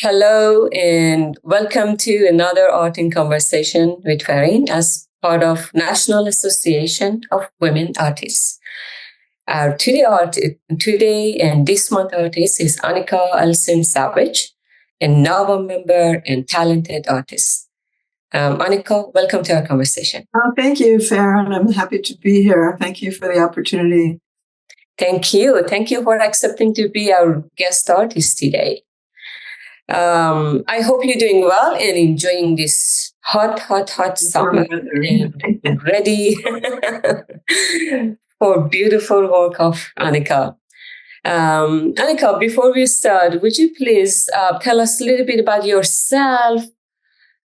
Hello and welcome to another Art in Conversation with Farrin as part of National Association of Women Artists. Our today and this month artist is Anika Savage, a novel member and talented artist. Anika, welcome to our conversation. Thank you, Farrin. I'm happy to be here. Thank you for the opportunity. Thank you. Thank you for accepting to be our guest artist today. I hope you're doing well and enjoying this hot summer and ready for beautiful work of Anika. Anika, before we start, would you please tell us a little bit about yourself,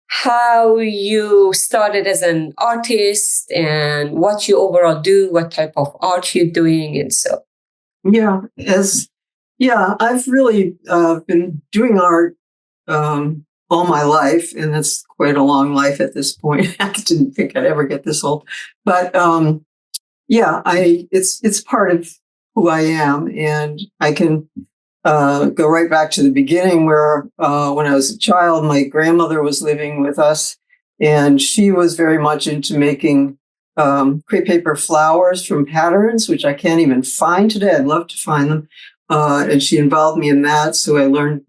how you started as an artist and what you overall do, what type of art you're doing, and so. I've really been doing art all my life, and it's quite a long life at this point. I didn't think I'd ever get this old, but it's part of who I am, and I can go right back to the beginning where when I was a child, my grandmother was living with us, and she was very much into making crepe-paper flowers from patterns, which I can't even find today. I'd love to find them. And she involved me in that. So I learned,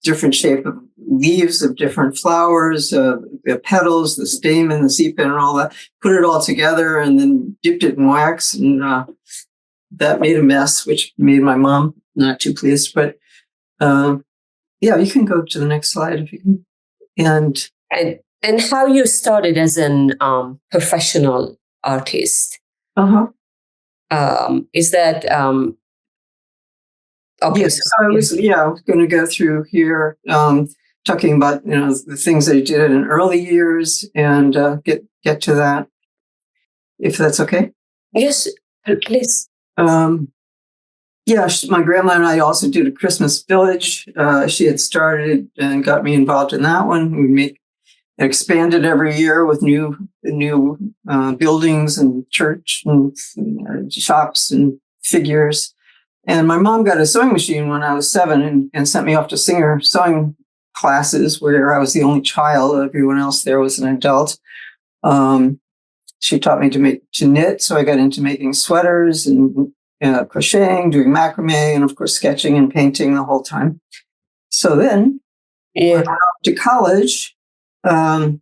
different shape of leaves of different flowers, the petals, the stamen, the sepal, and all that. Put it all together and then dipped it in wax. And that made a mess, which made my mom not too pleased. But you can go to the next slide if you can. And how you started as an professional artist. Is that okay? Yes, I was going to go through here, talking about the things I did in early years and get to that, if that's okay. Yes, please. My grandma and I also did a Christmas village. She had started and got me involved in that one. We expanded every year with new buildings and church and shops and figures. And my mom got a sewing machine when I was 7 and sent me off to Singer sewing classes where I was the only child. Everyone else there was an adult. She taught me to knit, so I got into making sweaters and crocheting, doing macrame, and of course sketching and painting the whole time. So then I went off to college. What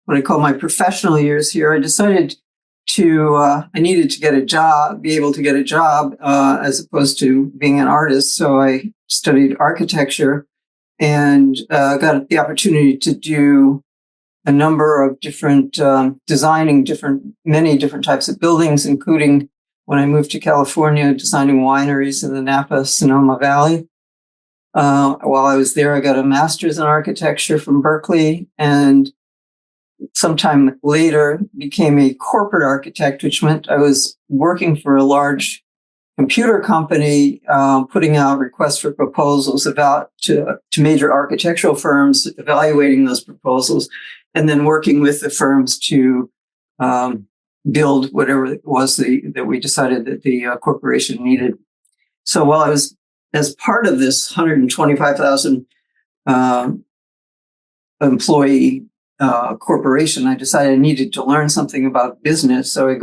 I call my professional years here, I decided I needed to get a job, be able to get a job as opposed to being an artist. So I studied architecture and got the opportunity to do a number of different, designing many different types of buildings, including when I moved to California, designing wineries in the Napa-Sonoma Valley. While I was there, I got a master's in architecture from Berkeley, and sometime later became a corporate architect, which meant I was working for a large computer company, putting out requests for proposals to major architectural firms, evaluating those proposals, and then working with the firms to build whatever it was that we decided that the corporation needed. So while I was as part of this 125,000 employee corporation, I decided I needed to learn something about business. So I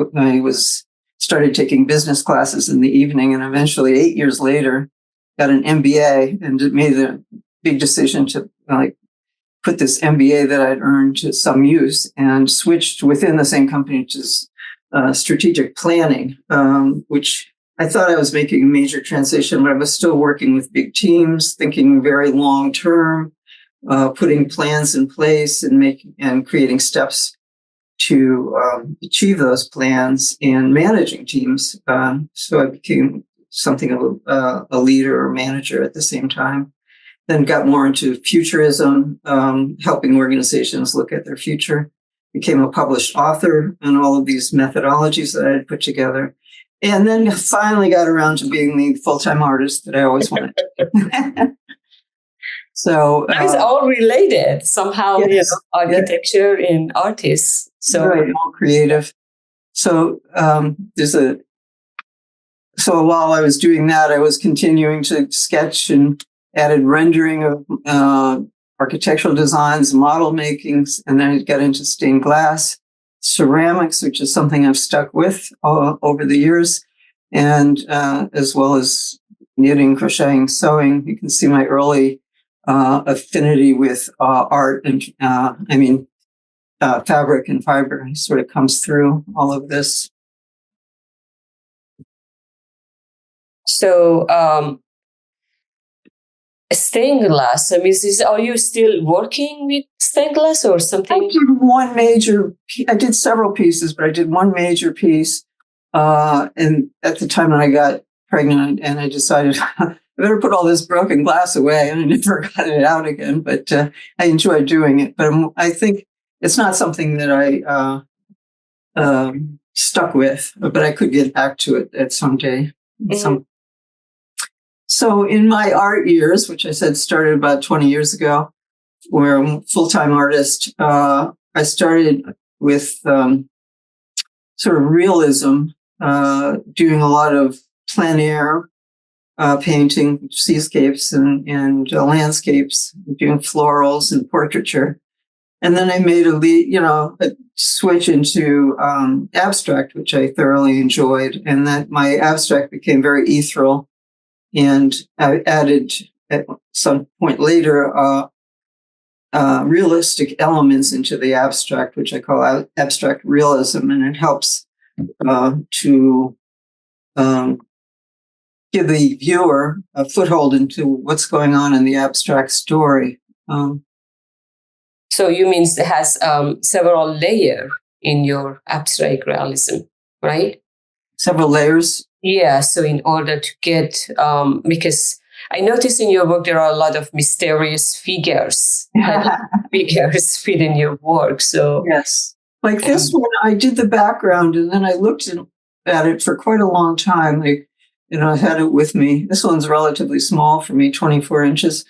started taking business classes in the evening, and eventually 8 years later, got an MBA and made a big decision to put this MBA that I'd earned to some use, and switched within the same company to strategic planning, which I thought I was making a major transition, but I was still working with big teams, thinking very long term, putting plans in place and creating steps to achieve those plans and managing teams. So I became something of a leader or manager at the same time. Then got more into futurism, helping organizations look at their future. Became a published author in all of these methodologies that I had put together. And then finally got around to being the full-time artist that I always wanted. So it's all related somehow. Yes, architecture and artists. So right, all creative. So there's a so while I was doing that, I was continuing to sketch and added rendering of architectural designs, model makings, and then I got into stained glass, ceramics, which is something I've stuck with over the years, and as well as knitting, crocheting, sewing. You can see my early affinity with art and fabric and fiber sort of comes through all of this. So, stained glass. I mean, are you still working with stained glass or something? I did several pieces, but I did one major piece. And at the time that I got pregnant, and I decided I better put all this broken glass away, and I never got it out again. But I enjoyed doing it. But I think it's not something that I stuck with, but I could get back to it at some day. Mm-hmm. So in my art years, which I said started about 20 years ago, where I'm a full-time artist, I started with sort of realism, doing a lot of plein air painting, seascapes and landscapes, doing florals and portraiture. And then I made a switch into abstract, which I thoroughly enjoyed, and that my abstract became very ethereal. And I added at some point later realistic elements into the abstract, which I call abstract realism, and it helps to give the viewer a foothold into what's going on in the abstract story. So you mean it has several layers in your abstract realism, right? Several layers? Yeah, so in order to get, because I notice in your work there are a lot of mysterious figures. Figures fit in your work. So yes, like this one, I did the background and then I looked at it for quite a long time. I had it with me. This one's relatively small for me, 24 inches.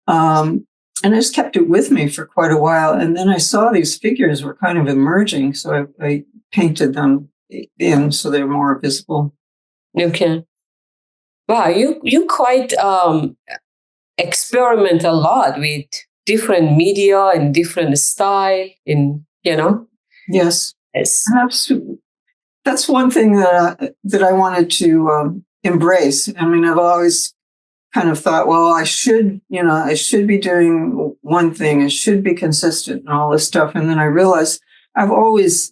And I just kept it with me for quite a while. And then I saw these figures were kind of emerging. So I painted them in so they're more visible. Okay. Wow, you quite experiment a lot with different media and different style Yes. Absolutely. That's one thing that I wanted to embrace. I mean, I've always kind of thought, well, I should be doing one thing. I should be consistent and all this stuff. And then I realized I've always,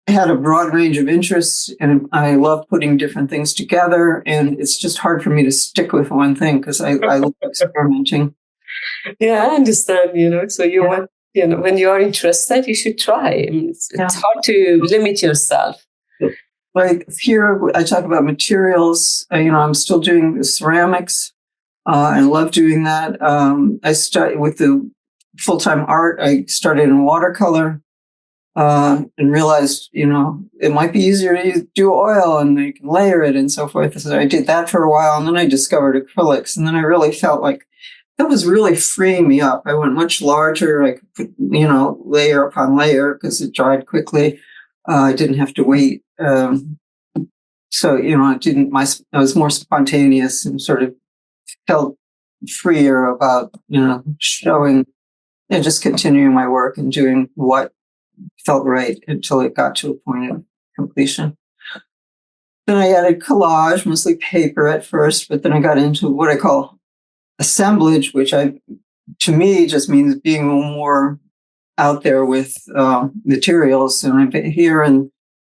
had a broad range of interests, and I love putting different things together. And it's just hard for me to stick with one thing because I love experimenting. Yeah, I understand. So you want, when you are interested, you should try. It's hard to limit yourself. Like here, I talk about materials. I'm still doing the ceramics. I love doing that. I started with the full-time art. I started in watercolor. And realized, it might be easier to do oil and you can layer it and so forth. So I did that for a while, and then I discovered acrylics, and then I really felt like that was really freeing me up. I went much larger. I could put, layer upon layer because it dried quickly. I didn't have to wait. So, I was more spontaneous and sort of felt freer about, showing and just continuing my work and doing what felt right until it got to a point of completion. Then I added collage, mostly paper at first, but then I got into what I call assemblage, which to me just means being more out there with materials. And I'm here, and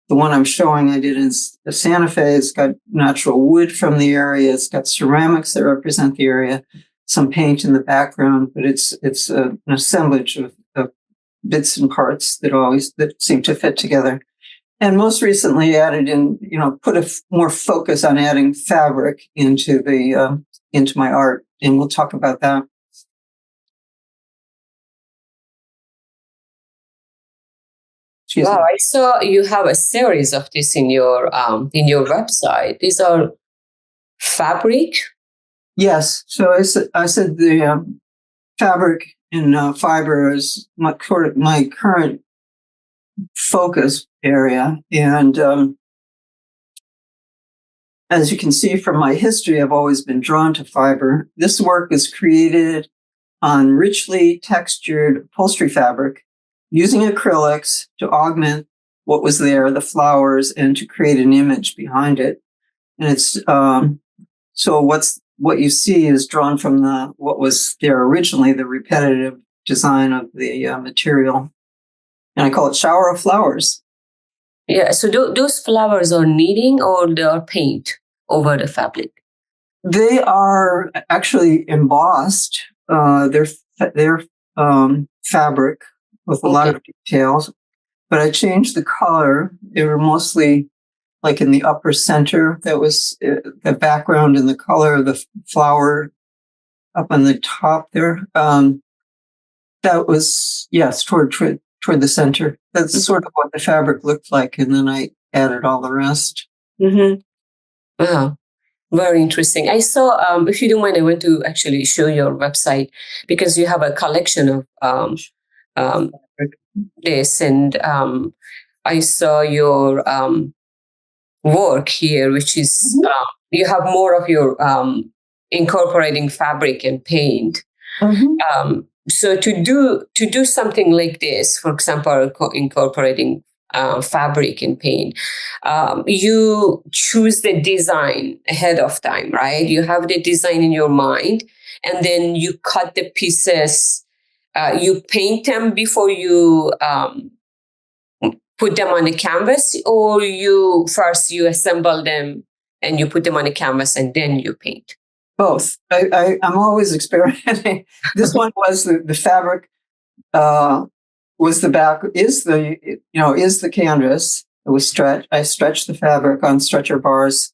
the one I'm showing I did in Santa Fe. It's got natural wood from the area. It's got ceramics that represent the area, some paint in the background, but it's an assemblage of bits and parts that seem to fit together. And most recently added in, put a more focus on adding fabric into my art. And we'll talk about that. Wow, I saw you have a series of this in your website. These are fabric? Yes. So I said the fabric and fiber is my current focus area, and as you can see from my history, I've always been drawn to fiber. This work was created on richly textured upholstery fabric using acrylics to augment what was there, the flowers, and to create an image behind it. And it's so what you see is drawn from what was there originally, the repetitive design of the material. And I call it shower of flowers. Yeah. So those flowers are knitting or they are paint over the fabric? They are actually embossed. They're fabric with a lot of details, but I changed the color. They were mostly like in the upper center. That was the background and the color of the flower up on the top there. That was, yes, toward the center. That's sort of what the fabric looked like. And then I added all the rest. Mm-hmm. Wow. Very interesting. I saw, if you don't mind, I want to actually show your website because you have a collection of this. And I saw your work here, which is you have more of your incorporating fabric and paint. Mm-hmm. So to do something like this, for example, incorporating fabric and paint, you choose the design ahead of time, right? You have the design in your mind, and then you cut the pieces. You paint them before you put them on the canvas, or you assemble them and you put them on the canvas and then you paint. Both. I'm always experimenting. This one was the fabric, was the back, is the canvas. It was stretched. I stretched the fabric on stretcher bars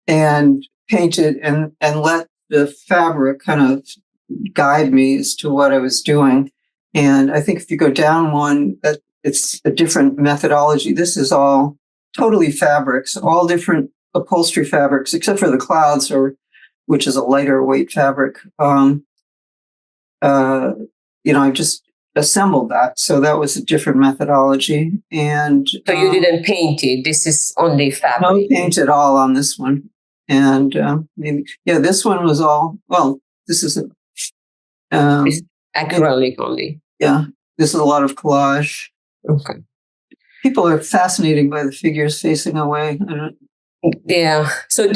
and painted and let the fabric kind of guide me as to what I was doing. And I think if you go down one, that it's a different methodology. This is all totally fabrics, all different upholstery fabrics, except for the clouds, which is a lighter weight fabric. I just assembled that. So that was a different methodology. And so you didn't paint it. This is only fabric. No paint at all on this one. And this one was all, this is it's acrylic only. Yeah, this is a lot of collage. Okay. People are fascinated by the figures facing away. Yeah. So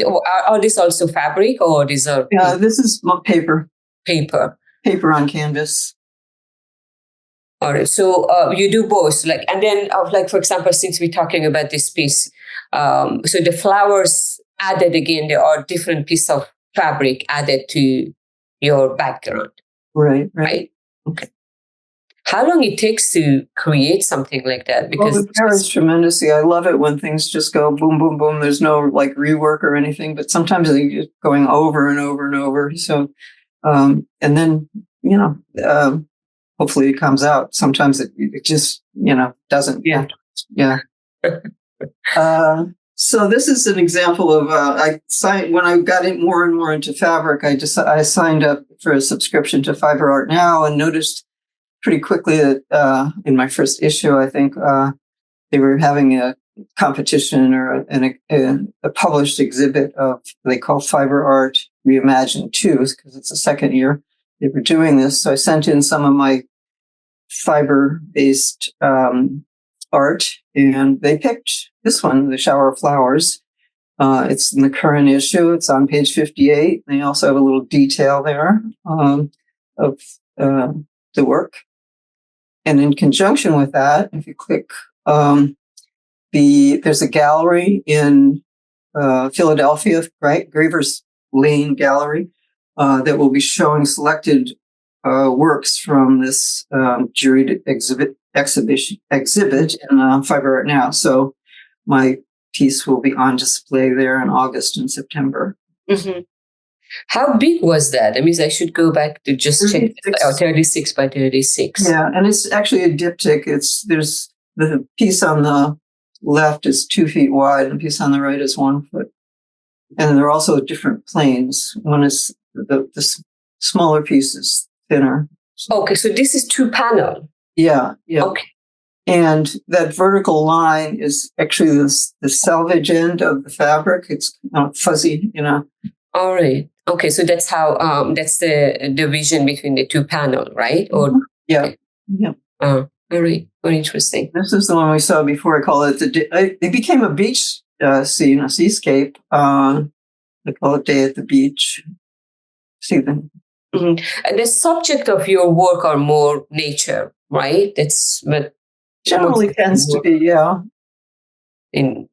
are these also fabric or these are? Yeah, this is paper. Paper on canvas. All right. So you do both, and then for example, since we're talking about this piece, so the flowers added again, there are different pieces of fabric added to your background. Right. Okay. How long it takes to create something like that? Because it varies tremendously. I love it when things just go boom, boom, boom. There's no rework or anything, but sometimes they're just going over and over and over. So, and then, hopefully it comes out. Sometimes it just, doesn't. Yeah. Yeah. So this is an example of, when I got more and more into fabric, I signed up for a subscription to Fiber Art Now and noticed pretty quickly that in my first issue, I think they were having a competition or a published exhibit of they call Fiber Art Reimagined 2, because it's the second year they were doing this. So I sent in some of my fiber-based art, and they picked this one, The Shower of Flowers. It's in the current issue. It's on page 58. They also have a little detail there of the work. And in conjunction with that, if you click, there's a gallery in Philadelphia, right? Gravers Lane Gallery, that will be showing selected works from this juried exhibit in Fiber Art Now. So my piece will be on display there in August and September. Mm-hmm. How big was that? I mean, I should go back to just check. 36 by 36. Yeah, and it's actually a diptych. There's the piece on the left is 2 feet wide, and the piece on the right is 1 foot. And there are also different planes. One is the smaller piece is thinner. Okay, so this is 2 panel. Yeah. Okay. And that vertical line is actually the selvage end of the fabric. It's fuzzy, All right. Okay, so that's how that's the division between the two panel, right? Or yeah, yeah. all right, very interesting. This is the one we saw before. I call it it became a beach scene, a seascape. I call it Day at the Beach. See them. And the subject of your work are more nature, right? That's what Generally tends to be, yeah. In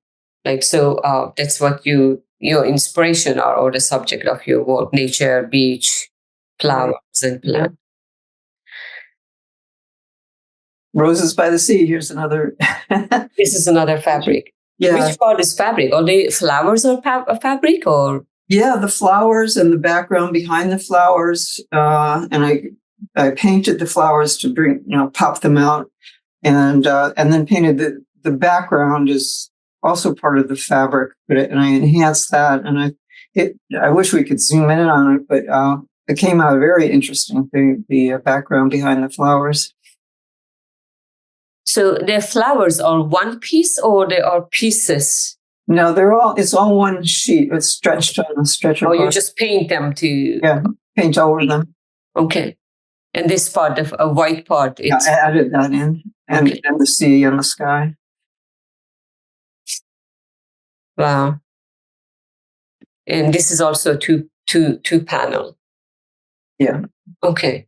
so that's what your inspiration are, or the subject of your work: nature, beach, flowers, and plants. Roses by the Sea. Here's another. This is another fabric. Yeah. Which part is fabric? Are the flowers or fabric, or? Yeah, the flowers and the background behind the flowers. And I painted the flowers to bring, pop them out, and then painted the background is also part of the fabric, and I enhanced that. And I wish we could zoom in on it, but it came out very interesting. The background behind the flowers. So the flowers are one piece, or they are pieces? No, it's all one sheet. It's stretched on a stretcher. Oh, you just paint them paint over them. Okay. And this part, a white part, I added that in, and the sea and the sky. Wow. And this is also two panel. Yeah. Okay.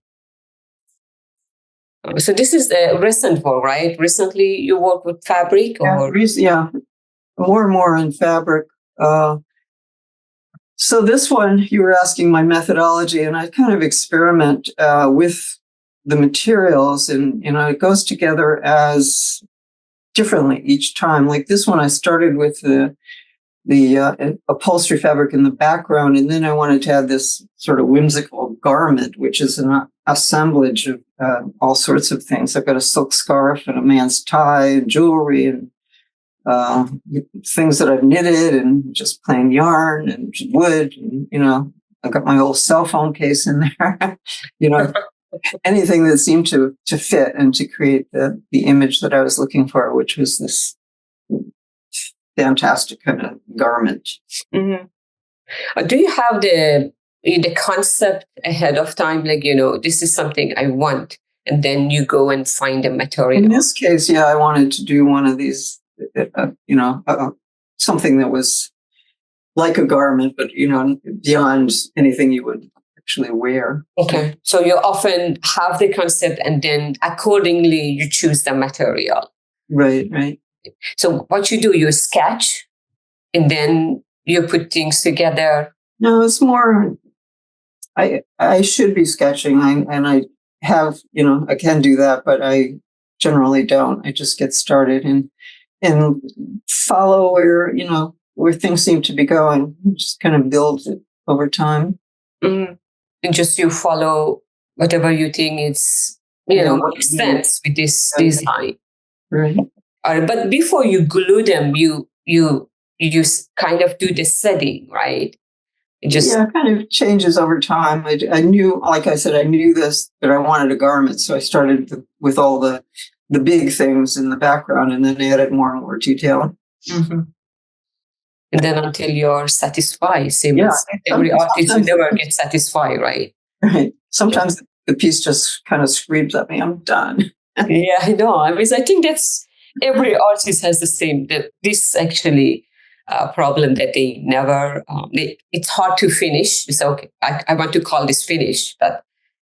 So this is a recent work, right? Recently you work with fabric, or? Yeah. More and more in fabric. So this one, you were asking my methodology, and I kind of experiment with the materials, and it goes together as differently each time. Like this one, I started with the upholstery fabric in the background, and then I wanted to add this sort of whimsical garment, which is an assemblage of all sorts of things. I've got a silk scarf and a man's tie and jewelry and things that I've knitted and just plain yarn and wood. And, I've got my old cell phone case in there. Anything that seemed to fit and to create the image that I was looking for, which was this fantastic kind of garment. Mm-hmm. Do you have the concept ahead of time? Like, this is something I want, and then you go and find the material. In this case, yeah, I wanted to do one of these, something that was like a garment, but, beyond anything you would actually wear. Okay. So you often have the concept, and then accordingly you choose the material. Right, right. So what you do, you sketch, and then you put things together. No, it's more, I should be sketching, and I have, I can do that, but I generally don't. I just get started and follow where things seem to be going, just kind of build it over time. Mm-hmm. And just you follow whatever you think is, makes sense with this design. Right. But before you glue them, you kind of do the setting, right? It kind of changes over time. I knew, like I said, that I wanted a garment, so I started with all the big things in the background, and then added more and more detail. Mm-hmm. And then until you're satisfied. Same as every artist, you never get satisfied, right? Right. Sometimes the piece just kind of screams at me, I'm done. Yeah, I know. I think that's every artist has the same. This actually problem that they never. It's hard to finish. So okay, I want to call this finish, but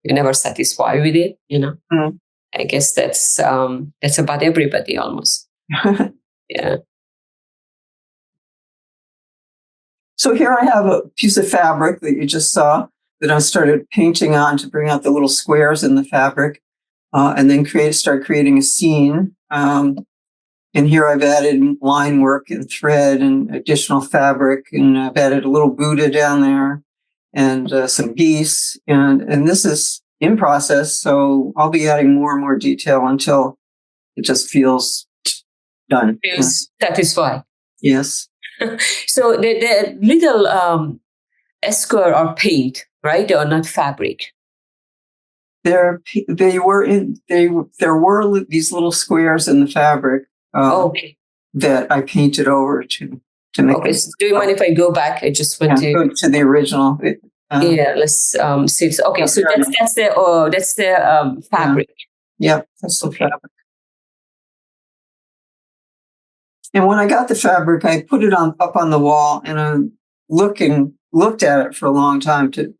you're never satisfied with it. Mm. I guess that's about everybody almost. Yeah. So here I have a piece of fabric that you just saw that I started painting on to bring out the little squares in the fabric, and then start creating a scene. And here I've added line work and thread and additional fabric, and I've added a little Buddha down there and some geese. And this is in process, so I'll be adding more and more detail until it just feels done. Feels satisfied. Yes. So the little square are paint, right? They are not fabric. There were these little squares in the fabric Okay. that I painted over to make. Okay. So do you mind if I go back? I just want to go to the original. let's see. Okay, so that's the fabric. Yeah, that's the fabric. And when I got the fabric, I put it up on the wall, and I looked at it for a long time to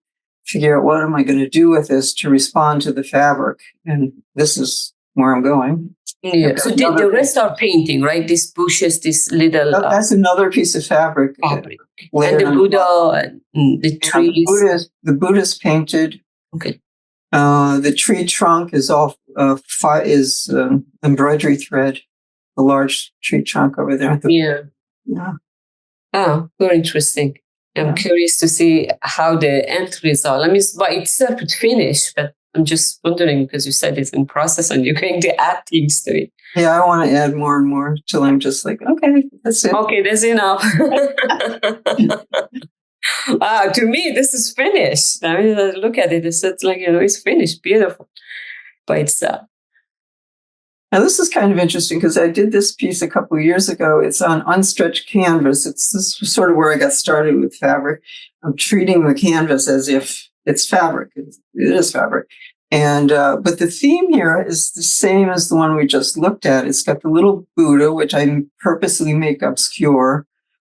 figure out what am I going to do with this to respond to the fabric. And this is where I'm going. Yeah. So the rest are painting, right? These bushes, this little. That's another piece of fabric. And the Buddha and the trees. The Buddha's painted. Okay. The tree trunk is all embroidery thread. The large tree trunk over there. Yeah. Oh, very interesting. I'm curious to see how the end result. I mean, by itself it's finished, but I'm just wondering because you said it's in process and you're going to add things to it. Yeah, I want to add more and more till I'm just like, okay, that's it. Okay, that's enough. Wow, to me, this is finished. I mean, I look at it, it's like, it's finished, beautiful by itself. Now, this is kind of interesting because I did this piece a couple of years ago. It's on unstretched canvas. This is sort of where I got started with fabric. I'm treating the canvas as if it's fabric. It is fabric. And but the theme here is the same as the one we just looked at. It's got the little Buddha, which I purposely make obscure.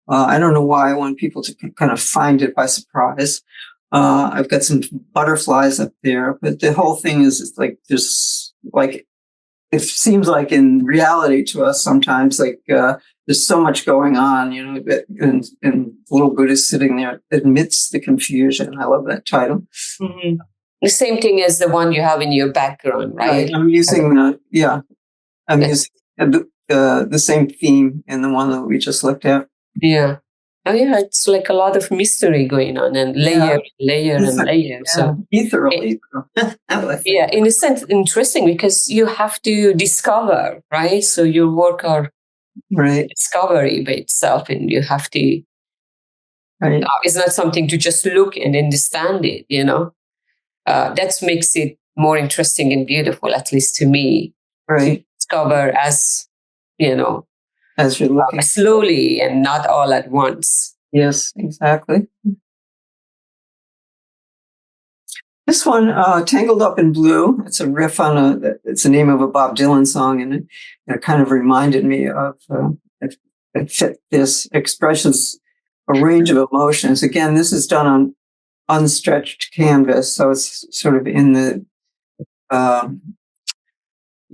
I don't know why I want people to kind of find it by surprise. I've got some butterflies up there, but the whole thing is like there's like, it seems like in reality to us sometimes, like there's so much going on, and little Buddha sitting there amidst the confusion. I love that title. Mm-hmm. The same thing as the one you have in your background, right? I'm using using the same theme in the one that we just looked at. Yeah. Oh, yeah. It's like a lot of mystery going on and layer. So ethereal. Yeah, in a sense, interesting because you have to discover, right? So your work are discovery by itself, and you have to. Right. It's not something to just look and understand it. That makes it more interesting and beautiful, at least to me. Right. To discover as as you're looking slowly and not all at once. Yes, exactly. This one, Tangled Up in Blue, it's a riff on it's the name of a Bob Dylan song, and it kind of reminded me of, it fit this, expresses a range of emotions. Again, this is done on unstretched canvas, so it's sort of in the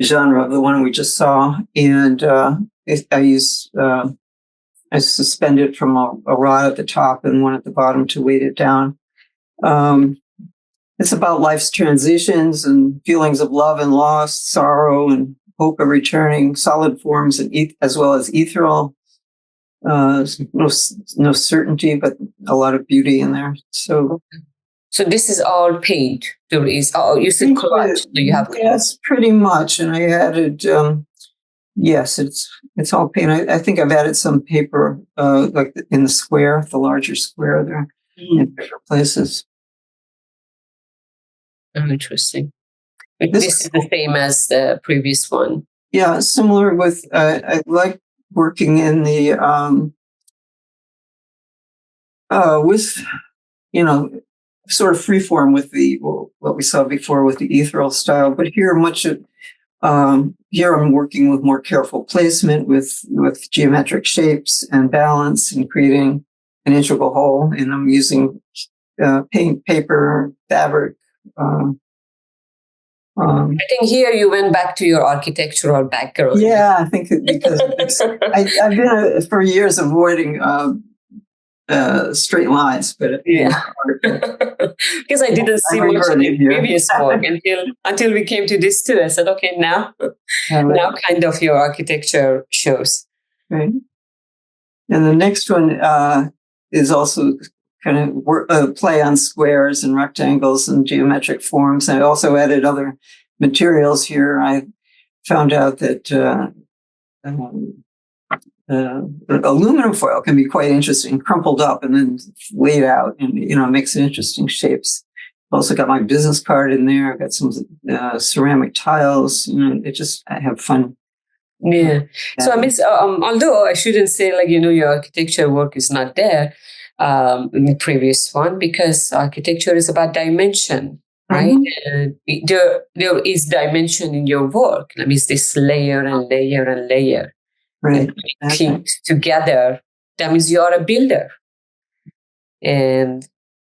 genre of the one we just saw, and I suspend it from a rod at the top and one at the bottom to weight it down. It's about life's transitions and feelings of love and loss, sorrow and hope of returning, solid forms and as well as ethereal. No certainty, but a lot of beauty in there. So this is all paint. You said collage. Do you have? Yes, pretty much. And I added. Yes, it's all paint. I think I've added some paper, like in the square, the larger square there, in different places. Oh, interesting. This is the same as the previous one. Yeah, similar with. I like working in the with sort of freeform with what we saw before with the ethereal style, but here here I'm working with more careful placement with geometric shapes and balance and creating an integral whole. And I'm using paint, paper, fabric. I think here you went back to your architectural background. Yeah, I think because I've been for years avoiding straight lines, but because I didn't see much in the previous work until we came to this too. I said, okay, now kind of your architecture shows. Right. And the next one is also kind of play on squares and rectangles and geometric forms. I also added other materials here. I found out that aluminum foil can be quite interesting, crumpled up and then laid out, and makes interesting shapes. Also got my business card in there. I've got some ceramic tiles. I have fun. Yeah. So I mean, although I shouldn't say like, your architecture work is not there in the previous one, because architecture is about dimension, right? And there is dimension in your work. That means this layer and layer and layer. Right. And things together. That means you are a builder. And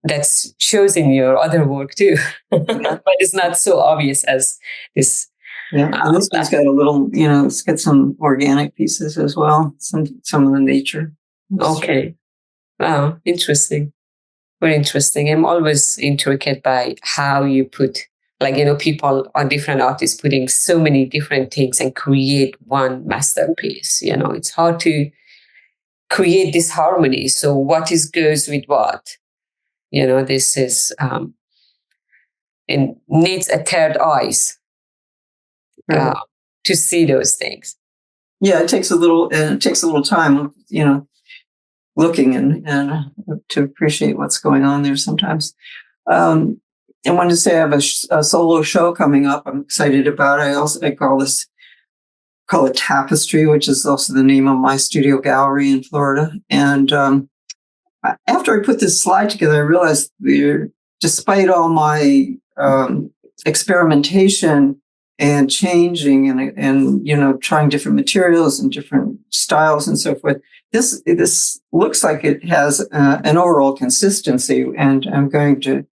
that shows in your other work too. But it's not so obvious as this. Yeah, and this one's got a little, it's got some organic pieces as well, some of the nature. Okay. Wow, interesting. Very interesting. I'm always intrigued by how you put, like, people or different artists putting so many different things and create one masterpiece. It's hard to create this harmony. So what goes with what? This is, it needs a third eyes to see those things. Yeah, it takes a little time, looking and to appreciate what's going on there sometimes. I wanted to say I have a solo show coming up. I'm excited about it. I call it Tapestry, which is also the name of my studio gallery in Florida. And after I put this slide together, I realized despite all my experimentation and changing and trying different materials and different styles and so forth, this looks like it has an overall consistency, and I'm going to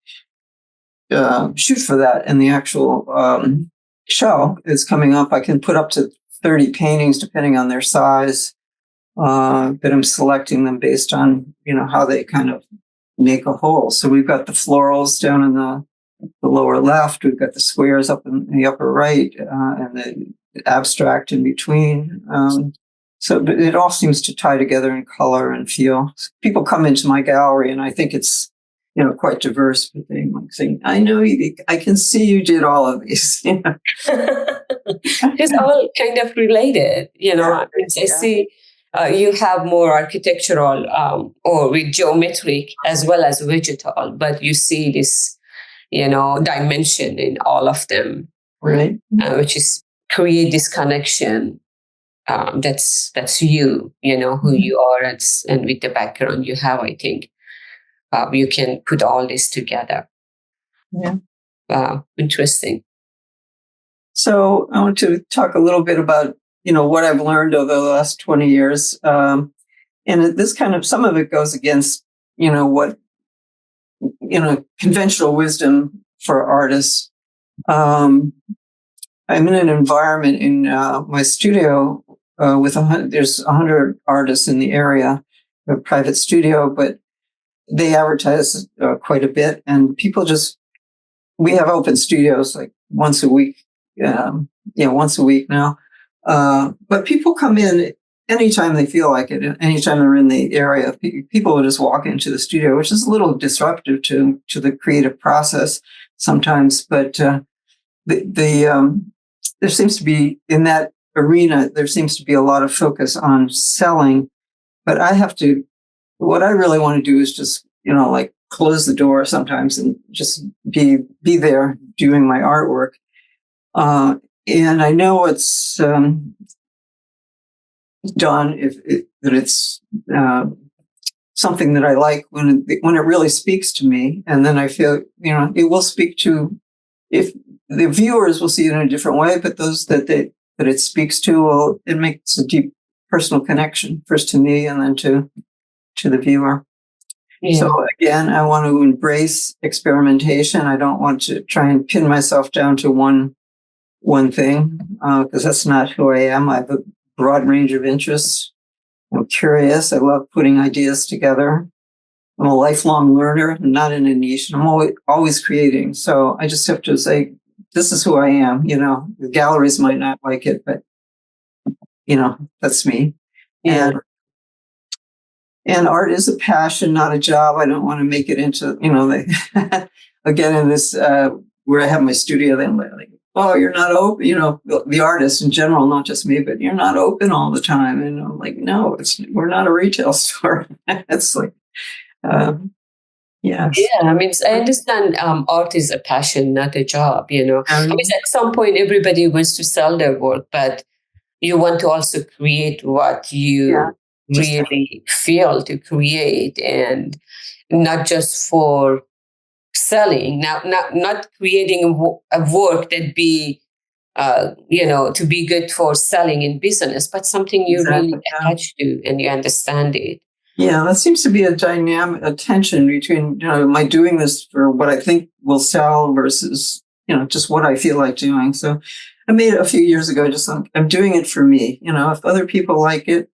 shoot for that in the actual show. It's coming up. I can put up to 30 paintings depending on their size, but I'm selecting them based on how they kind of make a whole. So we've got the florals down in the lower left. We've got the squares up in the upper right, and the abstract in between. So it all seems to tie together in color and feel. People come into my gallery, and I think it's quite diverse. But they like saying, "I know I can see you did all of these." It's all kind of related. I see. You have more architectural or with geometric as well as vegetal, but you see this, dimension in all of them, right? Which is create this connection. That's you, who you are, and with the background you have, I think you can put all this together. Yeah. Wow, interesting. So I want to talk a little bit about what I've learned over the last 20 years. And this some of it goes against, what, conventional wisdom for artists. I'm in an environment in my studio with there's 100 artists in the area, a private studio, but they advertise quite a bit, and people we have open studios like once a week. Once a week now. But people come in anytime they feel like it, anytime they're in the area. People will just walk into the studio, which is a little disruptive to the creative process sometimes. But there seems to be, in that arena, there seems to be a lot of focus on selling. But what I really want to do is just, like close the door sometimes and just be there doing my artwork. And I know it's done that it's something that I like when it really speaks to me, and then I feel it will speak to, if the viewers will see it in a different way, but those that it speaks to, it makes a deep personal connection, first to me and then to the viewer. Yeah. So again, I want to embrace experimentation. I don't want to try and pin myself down to one thing, because that's not who I am. I have a broad range of interests. I'm curious. I love putting ideas together. I'm a lifelong learner. I'm not in a niche. I'm always creating. So I just have to say, this is who I am. The galleries might not like it, but that's me. Yeah. And art is a passion, not a job. I don't want to make it into, again, in this, where I have my studio, then like, oh, you're not open, the artist in general, not just me, but you're not open all the time. And I'm like, no, we're not a retail store. It's like, Yes. Yeah, I mean, I understand art is a passion, not a job, I mean, at some point, everybody wants to sell their work, but you want to also create what you really feel to create, and not just for selling, not creating a work that be, to be good for selling in business, but something you really attach to and you understand it. Yeah, that seems to be a tension between, am I doing this for what I think will sell versus, just what I feel like doing. So I made it a few years ago, I'm doing it for me. If other people like it,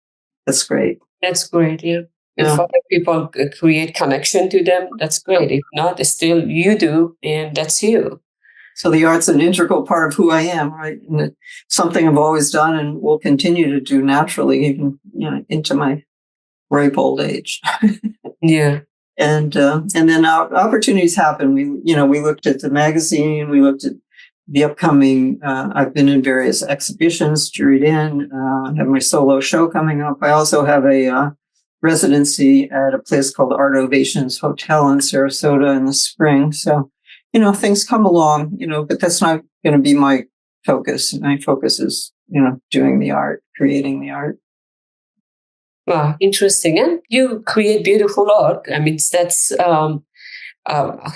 that's great. That's great, yeah. If other people create connection to them, that's great. If not, it's still you do, and that's you. So the art's an integral part of who I am, right? And it's something I've always done and will continue to do naturally, even, into my ripe old age. Yeah. And then opportunities happen. We looked at the magazine, we looked at the upcoming, I've been in various exhibitions, juried in, I have my solo show coming up. I also have a residency at a place called Art Ovations Hotel in Sarasota in the spring. So, things come along, but that's not going to be my focus. My focus is, doing the art, creating the art. Wow, interesting. And you create beautiful art. I mean, that's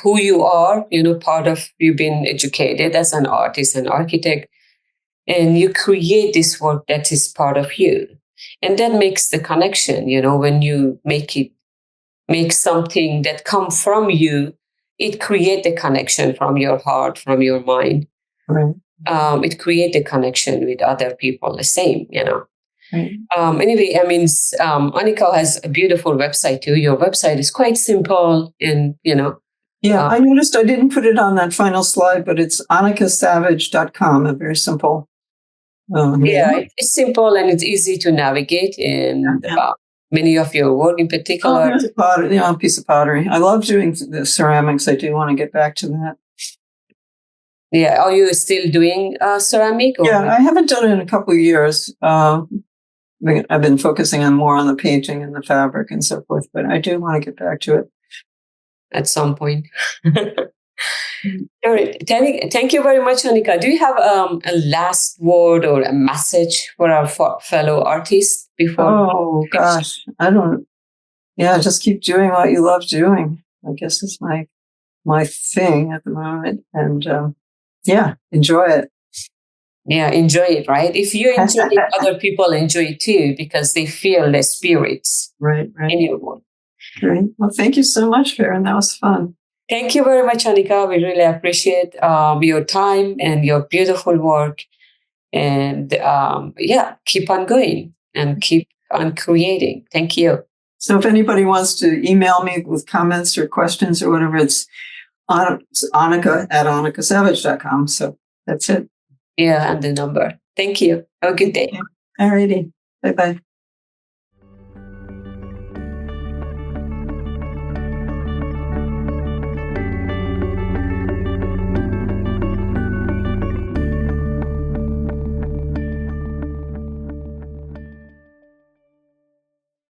who you are, part of you being educated as an artist and architect, and you create this work that is part of you. And that makes the connection, when you make something that comes from you, it creates the connection from your heart, from your mind. Right. It creates a connection with other people, the same, Right. Anyway, I mean, Anika has a beautiful website too. Your website is quite simple, and Yeah, I noticed I didn't put it on that final slide, but it's anikasavage.com. A very simple. It's simple and it's easy to navigate, and many of your work in particular. There's a piece of pottery. I love doing the ceramics. I do want to get back to that. Yeah, are you still doing ceramic? Yeah, I haven't done it in a couple of years. I've been focusing more on the painting and the fabric and so forth, but I do want to get back to it at some point. All right. Thank you very much, Anika. Do you have a last word or a message for our fellow artists before? Oh, gosh. I don't. Yeah, just keep doing what you love doing. I guess it's my thing at the moment. And enjoy it. Yeah, enjoy it, right? If you enjoy it, other people enjoy it too, because they feel the spirits in your work. Great. Well, thank you so much, Farrin. That was fun. Thank you very much, Anika. We really appreciate your time and your beautiful work. And keep on going and keep on creating. Thank you. So if anybody wants to email me with comments or questions or whatever, it's Anika at anikasavage.com. So that's it. Yeah, and the number. Thank you. Have a good day. All righty. Bye-bye.